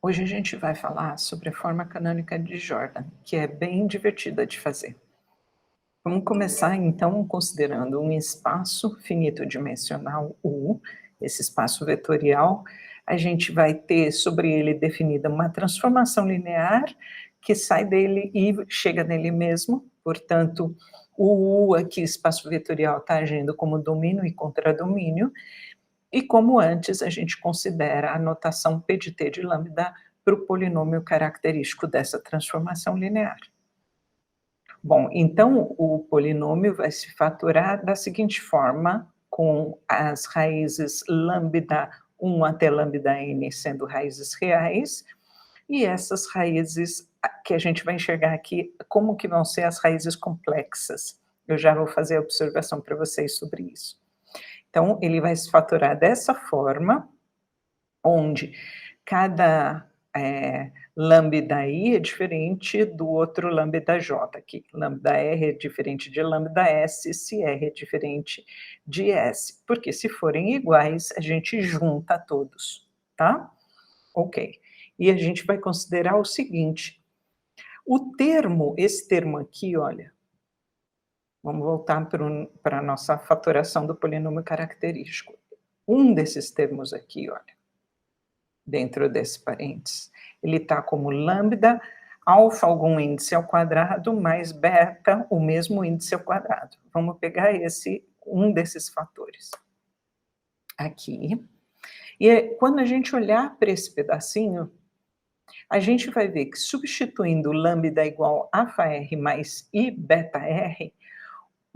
Hoje a gente vai falar sobre a forma canônica de Jordan, que é bem divertida de fazer. Vamos começar então considerando um espaço finito-dimensional U, esse espaço vetorial. A gente vai ter sobre ele definida uma transformação linear que sai dele e chega nele mesmo, portanto, o U aqui, espaço vetorial, está agindo como domínio e contradomínio, e como antes, a gente considera a notação P de T de lambda para o polinômio característico dessa transformação linear. Bom, então o polinômio vai se fatorar da seguinte forma, com as raízes lambda 1 até lambda n sendo raízes reais, e essas raízes que a gente vai enxergar aqui, como que vão ser as raízes complexas. Eu já vou fazer a observação para vocês sobre isso. Então, ele vai se fatorar dessa forma, onde cada lambda i é diferente do outro lambda j aqui. Lambda r é diferente de lambda s, se r é diferente de s. Porque se forem iguais, a gente junta todos, tá? Ok. E a gente vai considerar o seguinte, esse termo aqui, olha, vamos voltar para a nossa fatoração do polinômio característico. Um desses termos aqui, olha, dentro desse parênteses, ele está como lambda, alfa algum índice ao quadrado, mais beta, o mesmo índice ao quadrado. Vamos pegar um desses fatores aqui. E quando a gente olhar para esse pedacinho, a gente vai ver que substituindo lambda igual alfa r mais i beta r,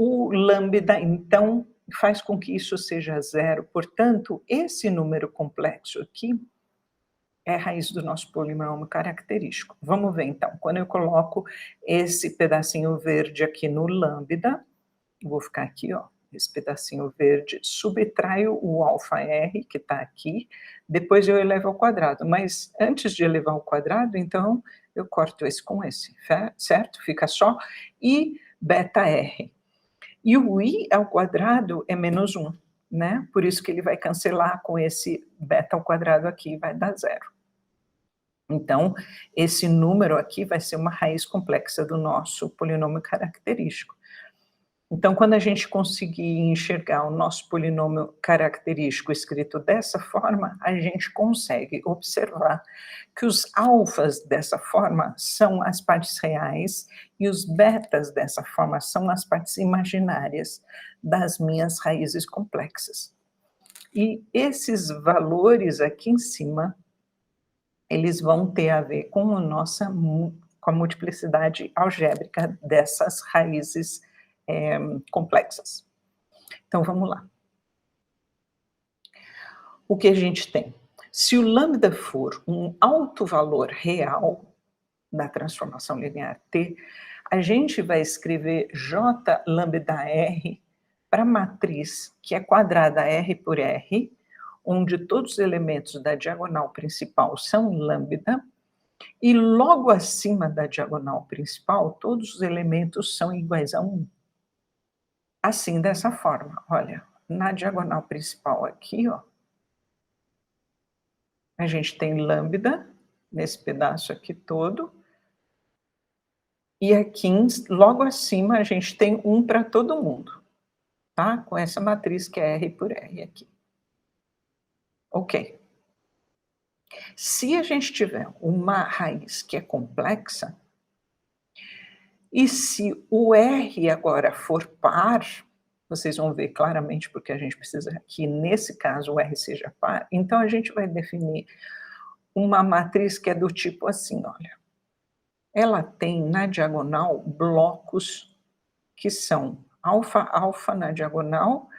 o lambda, então, faz com que isso seja zero. Portanto, esse número complexo aqui é a raiz do nosso polinômio característico. Vamos ver, então. Quando eu coloco esse pedacinho verde aqui no lambda, vou ficar aqui, ó, esse pedacinho verde, subtraio o alfa r, que está aqui, depois eu elevo ao quadrado. Mas antes de elevar ao quadrado, então, eu corto esse com esse, certo? Fica só i beta r. E o i ao quadrado é menos 1, né? Por isso que ele vai cancelar com esse beta ao quadrado aqui, vai dar zero. Então, esse número aqui vai ser uma raiz complexa do nosso polinômio característico. Então, quando a gente conseguir enxergar o nosso polinômio característico escrito dessa forma, a gente consegue observar que os alfas dessa forma são as partes reais e os betas dessa forma são as partes imaginárias das minhas raízes complexas. E esses valores aqui em cima, eles vão ter a ver com com a multiplicidade algébrica dessas raízes complexas. Então, vamos lá. O que a gente tem? Se o lambda for um alto valor real da transformação linear T, a gente vai escrever J lambda R para a matriz que é quadrada R por R, onde todos os elementos da diagonal principal são lambda, e logo acima da diagonal principal, todos os elementos são iguais a 1. Assim, dessa forma, olha, na diagonal principal aqui, ó, a gente tem lambda, nesse pedaço aqui todo, e aqui, logo acima, a gente tem 1 para todo mundo, tá? Com essa matriz que é R por R aqui. Ok. Se a gente tiver uma raiz que é complexa, e se o R agora for par, vocês vão ver claramente porque a gente precisa que, nesse caso, o R seja par, então a gente vai definir uma matriz que é do tipo assim, olha. Ela tem na diagonal blocos que são alfa, alfa na diagonal,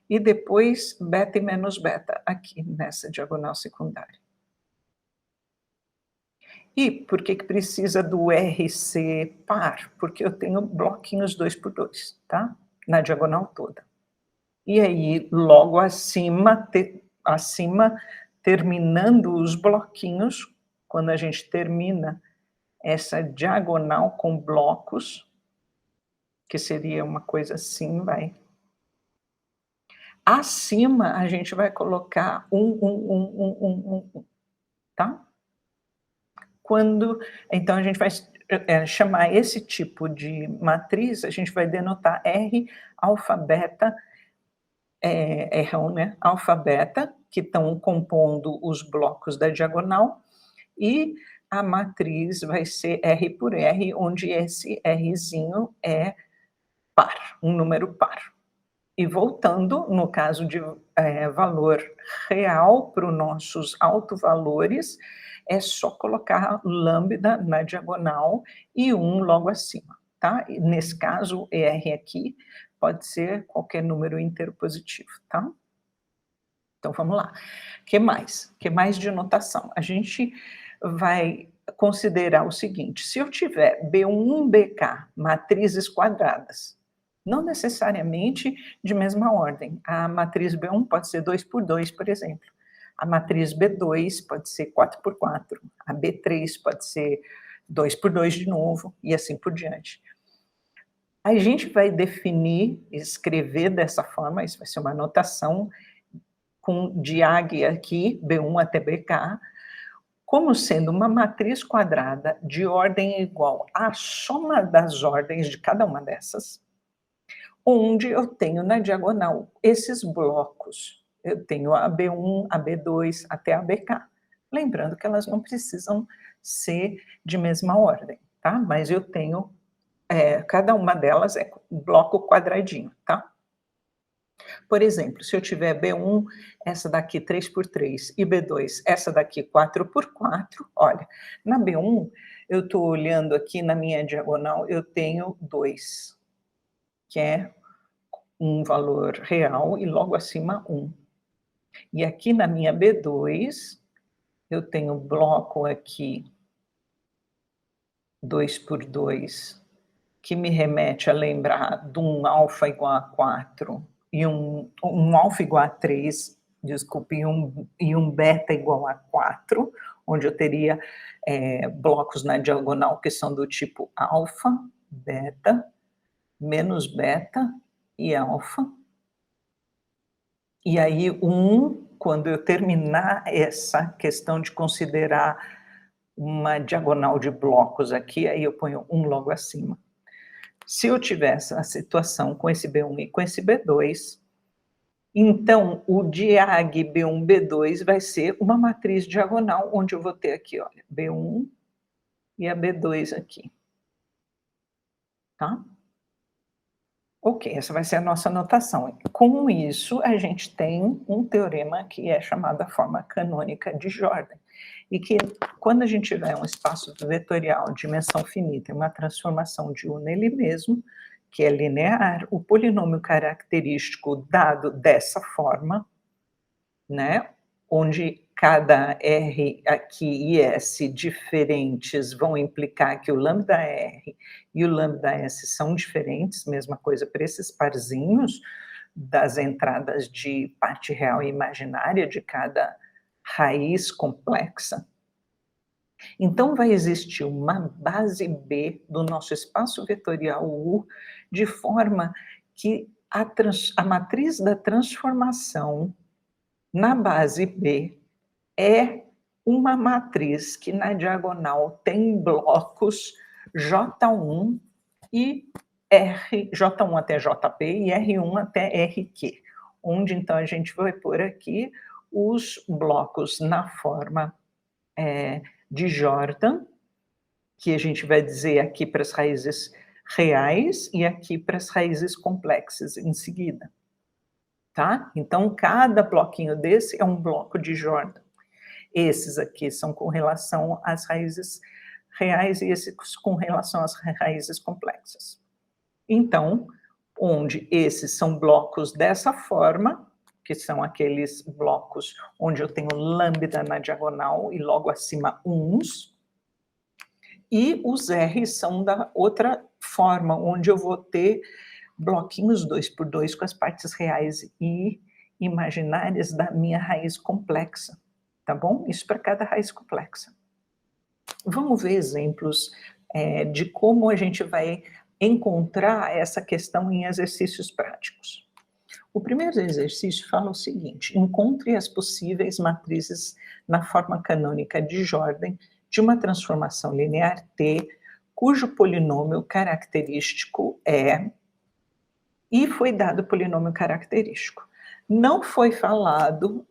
e depois beta e menos beta aqui nessa diagonal secundária. E por que precisa do R ser par? Porque eu tenho bloquinhos 2 por 2, tá? Na diagonal toda. E aí, logo acima, terminando os bloquinhos, quando a gente termina essa diagonal com blocos, que seria uma coisa assim, vai. Acima, a gente vai colocar 1, tá? Então a gente vai chamar esse tipo de matriz, a gente vai denotar R, alfa, beta, R1, né, alfa, beta, que estão compondo os blocos da diagonal, e a matriz vai ser R por R, onde esse Rzinho é par, um número par. E voltando, no caso de valor real para os nossos autovalores, é só colocar lambda na diagonal e 1 logo acima, tá? E nesse caso, R aqui pode ser qualquer número inteiro positivo, tá? Então vamos lá. Que mais? Que mais de notação? A gente vai considerar o seguinte: se eu tiver B1, BK, matrizes quadradas, não necessariamente de mesma ordem. A matriz B1 pode ser 2 por 2, por exemplo. A matriz B2 pode ser 4 por 4. A B3 pode ser 2 por 2 de novo, e assim por diante. A gente vai definir, escrever dessa forma, isso vai ser uma notação com diag aqui, B1 até BK, como sendo uma matriz quadrada de ordem igual à soma das ordens de cada uma dessas, onde eu tenho na diagonal esses blocos. Eu tenho a B1, a B2 até a BK. Lembrando que elas não precisam ser de mesma ordem, tá? Mas eu tenho, cada uma delas é um bloco quadradinho, tá? Por exemplo, se eu tiver B1, essa daqui 3 por 3, e B2, essa daqui 4 por 4, olha, na B1, eu estou olhando aqui na minha diagonal, eu tenho 2, que é um valor real, e logo acima 1. E aqui na minha B2, eu tenho bloco aqui 2 por 2, que me remete a lembrar de um alfa igual a 4, e um alfa igual a 3, desculpe, e um beta igual a 4, onde eu teria blocos na diagonal que são do tipo alfa, beta, menos beta e alfa. E aí, quando eu terminar essa questão de considerar uma diagonal de blocos aqui, aí eu ponho 1 logo acima. Se eu tivesse a situação com esse B1 e com esse B2, então o diag B1, B2 vai ser uma matriz diagonal, onde eu vou ter aqui, olha, B1 e a B2 aqui. Tá? Ok, essa vai ser a nossa notação. Com isso, a gente tem um teorema que é chamado a forma canônica de Jordan, e que, quando a gente tiver um espaço vetorial de dimensão finita e uma transformação de U nele mesmo, que é linear, o polinômio característico dado dessa forma, né, onde cada R aqui e S diferentes vão implicar que o lambda R e o lambda S são diferentes, mesma coisa para esses parzinhos das entradas de parte real e imaginária de cada raiz complexa. Então vai existir uma base B do nosso espaço vetorial U, de forma que a matriz da transformação na base B é uma matriz que na diagonal tem blocos J1 e J1 até JP e R1 até RQ, onde então a gente vai pôr aqui os blocos na forma de Jordan, que a gente vai dizer aqui para as raízes reais e aqui para as raízes complexas em seguida. Tá? Então, cada bloquinho desse é um bloco de Jordan. Esses aqui são com relação às raízes reais e esses com relação às raízes complexas. Então, onde esses são blocos dessa forma, que são aqueles blocos onde eu tenho lambda na diagonal e logo acima uns, e os R são da outra forma, onde eu vou ter bloquinhos 2 por 2 com as partes reais e imaginárias da minha raiz complexa, tá bom? Isso para cada raiz complexa. Vamos ver exemplos de como a gente vai encontrar essa questão em exercícios práticos. O primeiro exercício fala o seguinte: encontre as possíveis matrizes na forma canônica de Jordan de uma transformação linear T, cujo polinômio característico é... E foi dado o polinômio característico. Não foi falado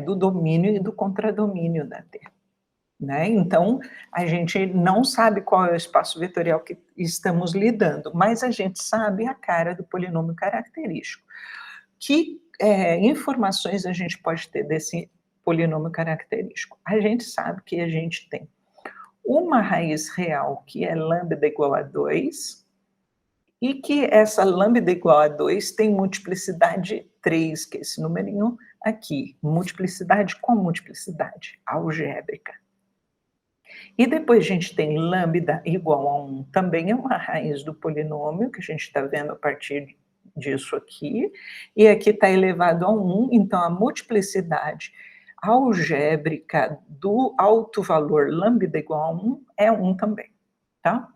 do domínio e do contradomínio da T. Né? Então, a gente não sabe qual é o espaço vetorial que estamos lidando, mas a gente sabe a cara do polinômio característico. Que informações a gente pode ter desse polinômio característico? A gente sabe que a gente tem uma raiz real que é lambda igual a 2, e que essa lambda igual a 2 tem multiplicidade 3, que é esse numerinho aqui. Multiplicidade com multiplicidade algébrica. E depois a gente tem lambda igual a 1, também é uma raiz do polinômio, que a gente está vendo a partir disso aqui, e aqui está elevado a 1, então a multiplicidade algébrica do alto valor lambda igual a 1 é 1 também, tá?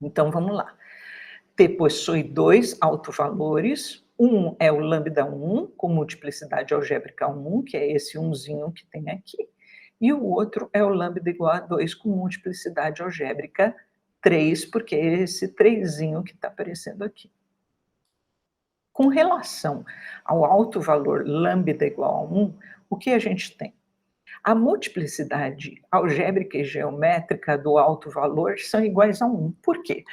Então vamos lá. T possui dois autovalores, um é o lambda 1, com multiplicidade algébrica 1, que é esse 1zinho que tem aqui, e o outro é o lambda igual a 2, com multiplicidade algébrica 3, porque é esse 3zinho que está aparecendo aqui. Com relação ao alto valor lambda igual a 1, o que a gente tem? A multiplicidade algébrica e geométrica do alto valor são iguais a 1. Por quê?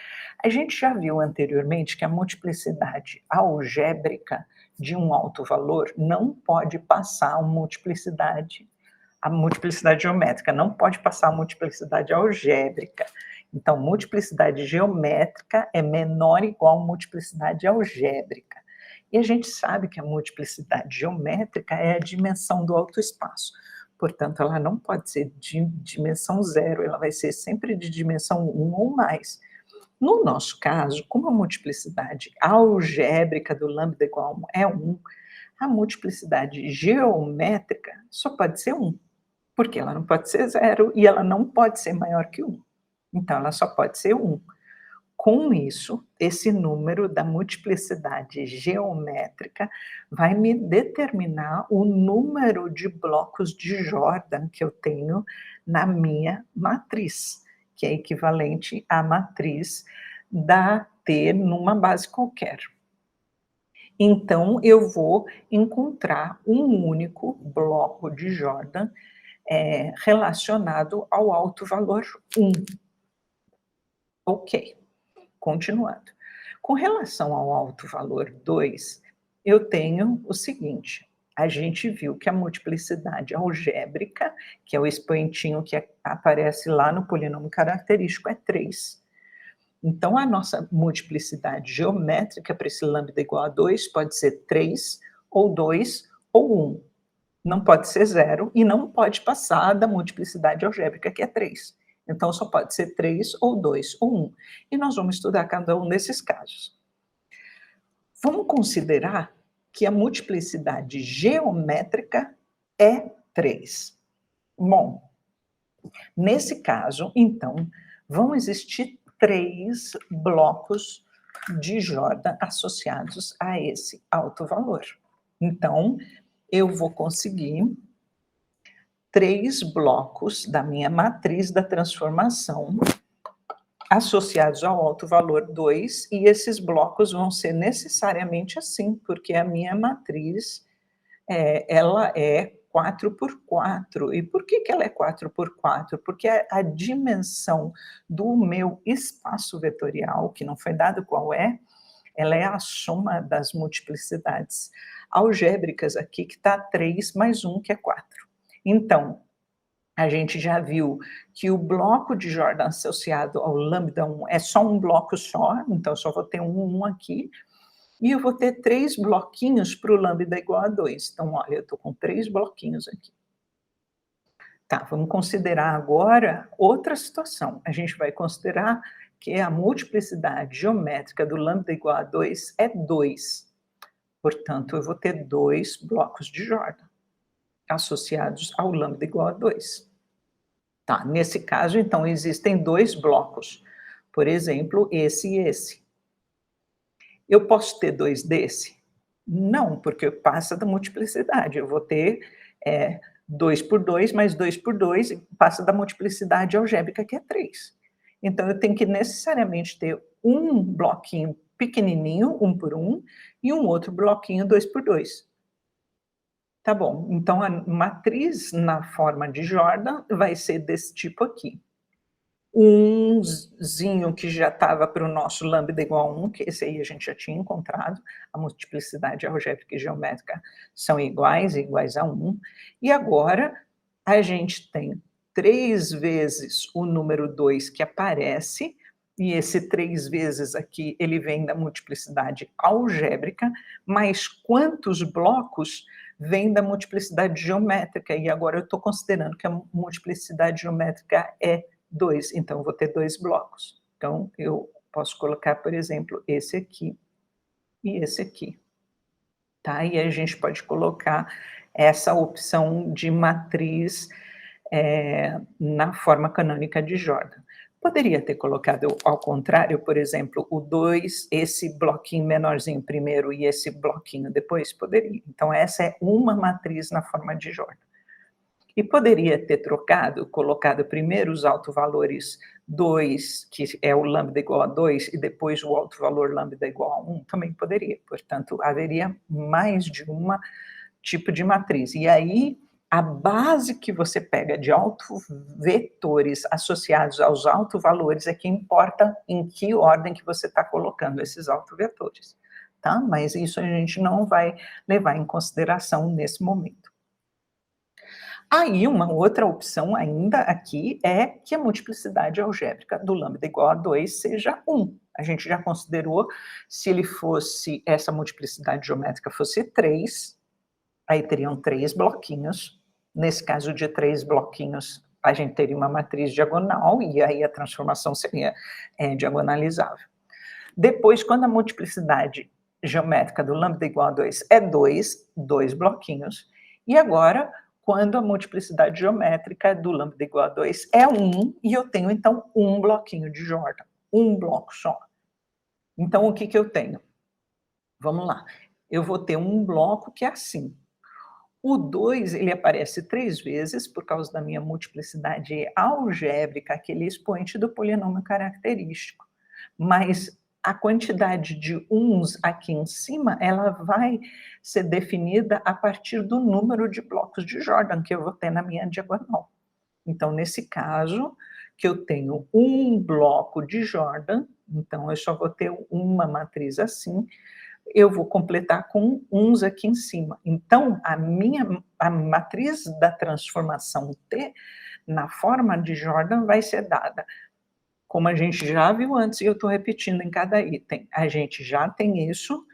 A gente já viu anteriormente que a multiplicidade algébrica de um alto valor não pode passar a multiplicidade geométrica, não pode passar a multiplicidade algébrica. Então, multiplicidade geométrica é menor ou igual a multiplicidade algébrica. E a gente sabe que a multiplicidade geométrica é a dimensão do alto espaço. Portanto, ela não pode ser de dimensão 0, ela vai ser sempre de dimensão 1 ou mais. No nosso caso, como a multiplicidade algébrica do lambda igual a 1 é 1, a multiplicidade geométrica só pode ser 1, porque ela não pode ser 0 e ela não pode ser maior que 1. Então, ela só pode ser 1. Com isso, esse número da multiplicidade geométrica vai me determinar o número de blocos de Jordan que eu tenho na minha matriz, que é equivalente à matriz da T numa base qualquer. Então, eu vou encontrar um único bloco de Jordan relacionado ao alto valor 1. Ok. Continuando. Com relação ao alto valor 2, eu tenho o seguinte: a gente viu que a multiplicidade algébrica, que é o expoentinho que aparece lá no polinômio característico, é 3. Então, a nossa multiplicidade geométrica para esse lambda igual a 2 pode ser 3, ou 2, ou 1. Não pode ser 0 e não pode passar da multiplicidade algébrica, que é 3. Então, só pode ser 3, ou 2, ou 1. E nós vamos estudar cada um desses casos. Vamos considerar que a multiplicidade geométrica é 3. Bom, nesse caso, então, vão existir 3 blocos de Jordan associados a esse alto valor. Então, eu vou conseguir 3 blocos da minha matriz da transformação associados ao alto valor 2, e esses blocos vão ser necessariamente assim, porque a minha matriz ela é 4 por 4. E por que ela é 4 por 4? Porque a dimensão do meu espaço vetorial, que não foi dado qual é, ela é a soma das multiplicidades algébricas aqui, que está 3 mais 1, que é 4. Então, a gente já viu que o bloco de Jordan associado ao lambda 1 é só um bloco só, então eu só vou ter um 1 aqui, e eu vou ter 3 bloquinhos para o lambda igual a 2. Então, olha, eu estou com 3 bloquinhos aqui. Tá, vamos considerar agora outra situação. A gente vai considerar que a multiplicidade geométrica do lambda igual a 2 é 2. Portanto, eu vou ter 2 blocos de Jordan associados ao lambda igual a 2. Tá, nesse caso, então, existem 2 blocos. Por exemplo, esse e esse. Eu posso ter 2 desse? Não, porque passa da multiplicidade. Eu vou ter 2 por 2 mais 2 por 2 passa da multiplicidade algébrica, que é 3. Então, eu tenho que necessariamente ter um bloquinho pequenininho, 1 por 1, e um outro bloquinho 2 por 2. Tá bom, então a matriz na forma de Jordan vai ser desse tipo aqui. Umzinho que já estava para o nosso lambda igual a 1, que esse aí a gente já tinha encontrado, a multiplicidade algébrica e geométrica são iguais a 1, e agora a gente tem 3 vezes o número 2 que aparece, e esse 3 vezes aqui, ele vem da multiplicidade algébrica, mas quantos blocos vem da multiplicidade geométrica? E agora eu estou considerando que a multiplicidade geométrica é 2, então eu vou ter 2 blocos. Então, eu posso colocar, por exemplo, esse aqui e esse aqui. Tá? E a gente pode colocar essa opção de matriz na forma canônica de Jordan. Poderia ter colocado ao contrário, por exemplo, o 2, esse bloquinho menorzinho primeiro e esse bloquinho depois? Poderia. Então, essa é uma matriz na forma de Jordan. E poderia ter colocado primeiro os autovalores 2, que é o lambda igual a 2, e depois o autovalor lambda igual a 1, também poderia. Portanto, haveria mais de uma tipo de matriz. E aí, a base que você pega de autovetores associados aos autovalores é que importa em que ordem que você está colocando esses autovetores, tá? Mas isso a gente não vai levar em consideração nesse momento. Aí, uma outra opção ainda aqui é que a multiplicidade algébrica do lambda igual a 2 seja 1. A gente já considerou, se ele fosse, essa multiplicidade geométrica fosse 3, aí teriam 3 bloquinhos. Nesse caso de 3 bloquinhos, a gente teria uma matriz diagonal, e aí a transformação seria diagonalizável. Depois, quando a multiplicidade geométrica do lambda igual a 2 é 2 bloquinhos, e agora, quando a multiplicidade geométrica do lambda igual a 2 é 1, e eu tenho, então, um bloquinho de Jordan, um bloco só. Então, o que eu tenho? Vamos lá. Eu vou ter um bloco que é assim. O 2, ele aparece 3 vezes, por causa da minha multiplicidade algébrica, aquele expoente do polinômio característico. Mas a quantidade de uns aqui em cima, ela vai ser definida a partir do número de blocos de Jordan que eu vou ter na minha diagonal. Então, nesse caso, que eu tenho um bloco de Jordan, então eu só vou ter uma matriz assim, eu vou completar com uns aqui em cima. Então, a matriz da transformação T, na forma de Jordan, vai ser dada, como a gente já viu antes, e eu estou repetindo em cada item. A gente já tem isso,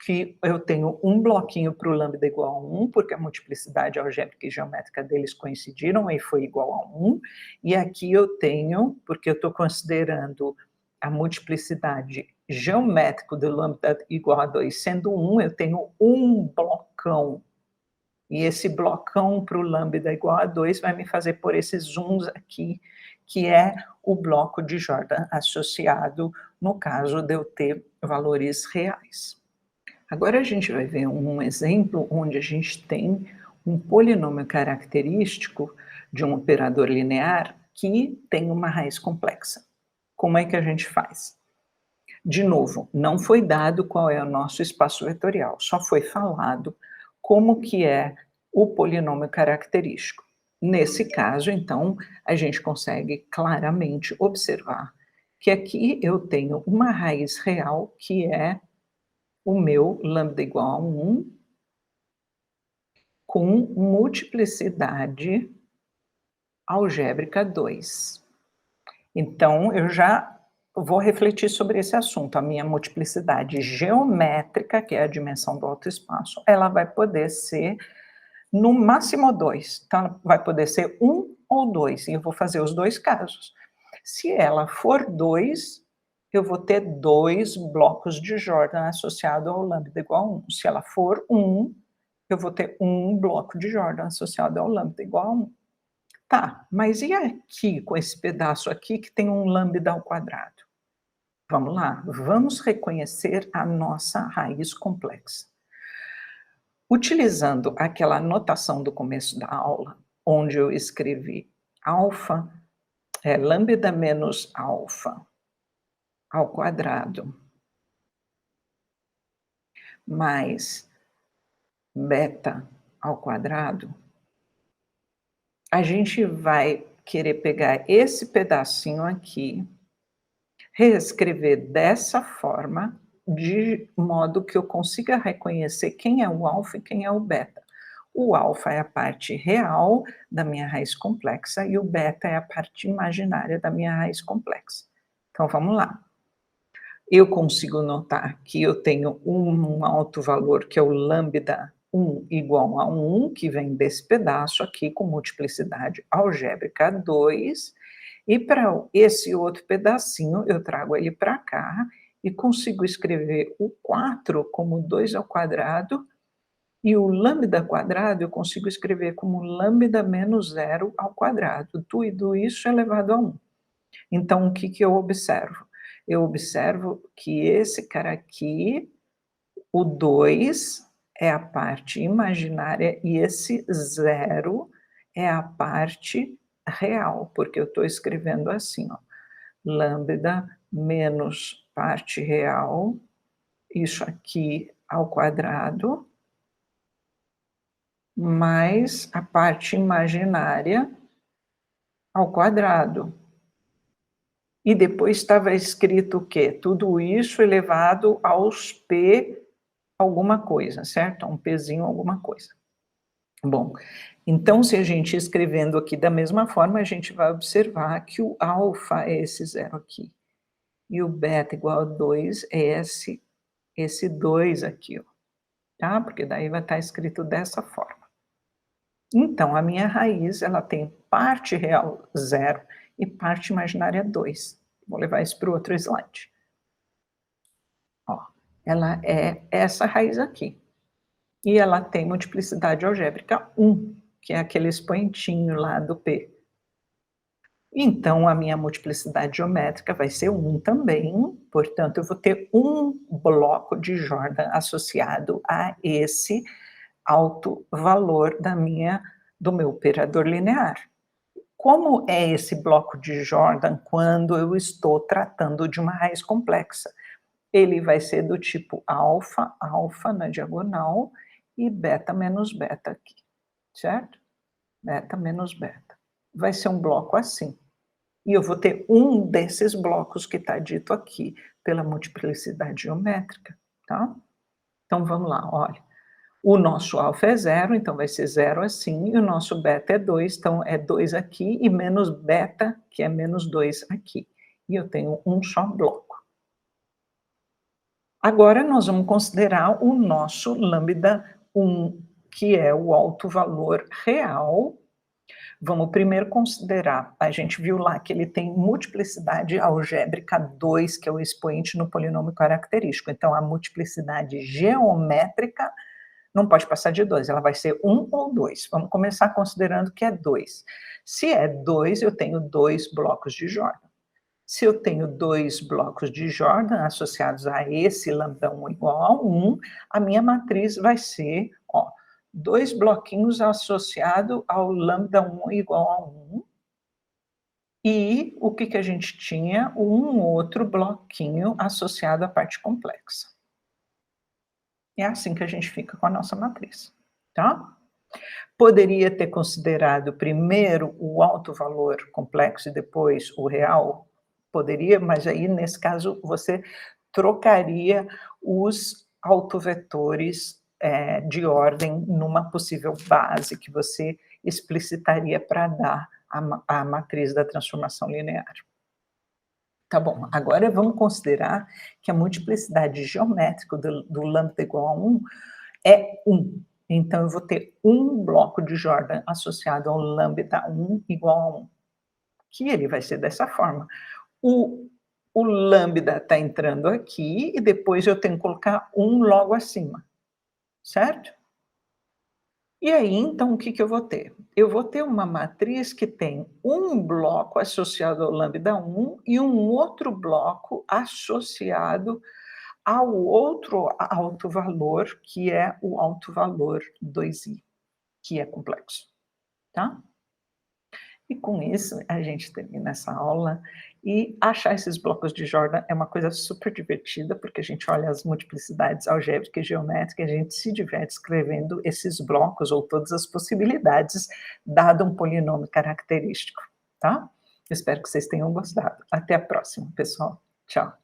que eu tenho um bloquinho para o lambda igual a 1, porque a multiplicidade algébrica e geométrica deles coincidiram e foi igual a 1. E aqui eu tenho, porque eu estou considerando a multiplicidade geométrica do lambda igual a 2 sendo 1, eu tenho um blocão. E esse blocão para o lambda igual a 2 vai me fazer por esses uns aqui, que é o bloco de Jordan associado, no caso de eu ter valores reais. Agora a gente vai ver um exemplo onde a gente tem um polinômio característico de um operador linear que tem uma raiz complexa. Como é que a gente faz? De novo, não foi dado qual é o nosso espaço vetorial, só foi falado como que é o polinômio característico. Nesse caso, então, a gente consegue claramente observar que aqui eu tenho uma raiz real, que é o meu lambda igual a 1, com multiplicidade algébrica 2. Então, eu já vou refletir sobre esse assunto. A minha multiplicidade geométrica, que é a dimensão do autoespaço, ela vai poder ser no máximo 2. Então, vai poder ser 1 ou 2, e eu vou fazer os dois casos. Se ela for 2, eu vou ter 2 blocos de Jordan associado ao lambda igual a 1. Se ela for 1, eu vou ter um bloco de Jordan associado ao lambda igual a 1. Tá, mas e aqui, com esse pedaço aqui, que tem um lambda ao quadrado? Vamos lá, vamos reconhecer a nossa raiz complexa. Utilizando aquela notação do começo da aula, onde eu escrevi alfa, lambda menos alfa ao quadrado, mais beta ao quadrado, a gente vai querer pegar esse pedacinho aqui, reescrever dessa forma, de modo que eu consiga reconhecer quem é o alfa e quem é o beta. O alfa é a parte real da minha raiz complexa e o beta é a parte imaginária da minha raiz complexa. Então vamos lá. Eu consigo notar que eu tenho um alto valor, que é o lambda 1 igual a 1, que vem desse pedaço aqui com multiplicidade algébrica 2, e para esse outro pedacinho eu trago ele para cá e consigo escrever o 4 como 2 ao quadrado, e o lambda quadrado eu consigo escrever como lambda menos 0 ao quadrado, tudo isso elevado a 1. Então, o que eu observo? Eu observo que esse cara aqui, o 2, é a parte imaginária e esse 0 é a parte real, porque eu estou escrevendo assim, ó, lambda menos parte real, isso aqui ao quadrado, mais a parte imaginária ao quadrado. E depois estava escrito o quê? Tudo isso elevado aos p alguma coisa, certo? Um pzinho alguma coisa. Bom, então se a gente escrevendo aqui da mesma forma, a gente vai observar que o alfa é esse 0 aqui. E o beta igual a 2 é esse 2 aqui, ó, tá? Porque daí vai estar escrito dessa forma. Então, a minha raiz, ela tem parte real 0 e parte imaginária 2. Vou levar isso para o outro slide. Ó, ela é essa raiz aqui. E ela tem multiplicidade algébrica 1, que é aquele expoentinho lá do P. Então, a minha multiplicidade geométrica vai ser 1 também, portanto, eu vou ter um bloco de Jordan associado a esse alto valor do meu operador linear. Como é esse bloco de Jordan quando eu estou tratando de uma raiz complexa? Ele vai ser do tipo alfa, alfa na diagonal e beta menos beta aqui, certo? Beta menos beta. Vai ser um bloco assim. E eu vou ter um desses blocos que está dito aqui pela multiplicidade geométrica, tá? Então vamos lá, olha. O nosso alfa é 0, então vai ser 0 assim, e o nosso beta é 2, então é 2 aqui, e menos beta, que é menos 2 aqui. E eu tenho um só bloco. Agora nós vamos considerar o nosso lambda 1, que é o alto valor real. Vamos primeiro considerar, a gente viu lá que ele tem multiplicidade algébrica 2, que é o expoente no polinômio característico. Então, a multiplicidade geométrica não pode passar de 2, ela vai ser 1 ou 2. Vamos começar considerando que é 2. Se é 2, eu tenho 2 blocos de Jordan. Se eu tenho 2 blocos de Jordan associados a esse lambda 1 igual a 1, a minha matriz vai ser, ó, 2 bloquinhos associados ao lambda 1 igual a 1, e o que a gente tinha? Um outro bloquinho associado à parte complexa. É assim que a gente fica com a nossa matriz, tá? Poderia ter considerado primeiro o alto valor complexo e depois o real? Poderia, mas aí, nesse caso, você trocaria os autovetores de ordem numa possível base que você explicitaria para dar a matriz da transformação linear. Tá bom, agora vamos considerar que a multiplicidade geométrica do lambda igual a 1 é 1. Então, eu vou ter um bloco de Jordan associado ao lambda 1 igual a 1, que ele vai ser dessa forma. O lambda está entrando aqui e depois eu tenho que colocar 1 logo acima, certo? E aí, então, o que eu vou ter? Eu vou ter uma matriz que tem um bloco associado ao lambda 1 e um outro bloco associado ao outro alto valor, que é o alto valor 2i, que é complexo. tá? E com isso, a gente termina essa aula, e achar esses blocos de Jordan é uma coisa super divertida, porque a gente olha as multiplicidades algébricas e geométricas, a gente se diverte escrevendo esses blocos ou todas as possibilidades, dado um polinômio característico, tá? Espero que vocês tenham gostado. Até a próxima, pessoal. Tchau.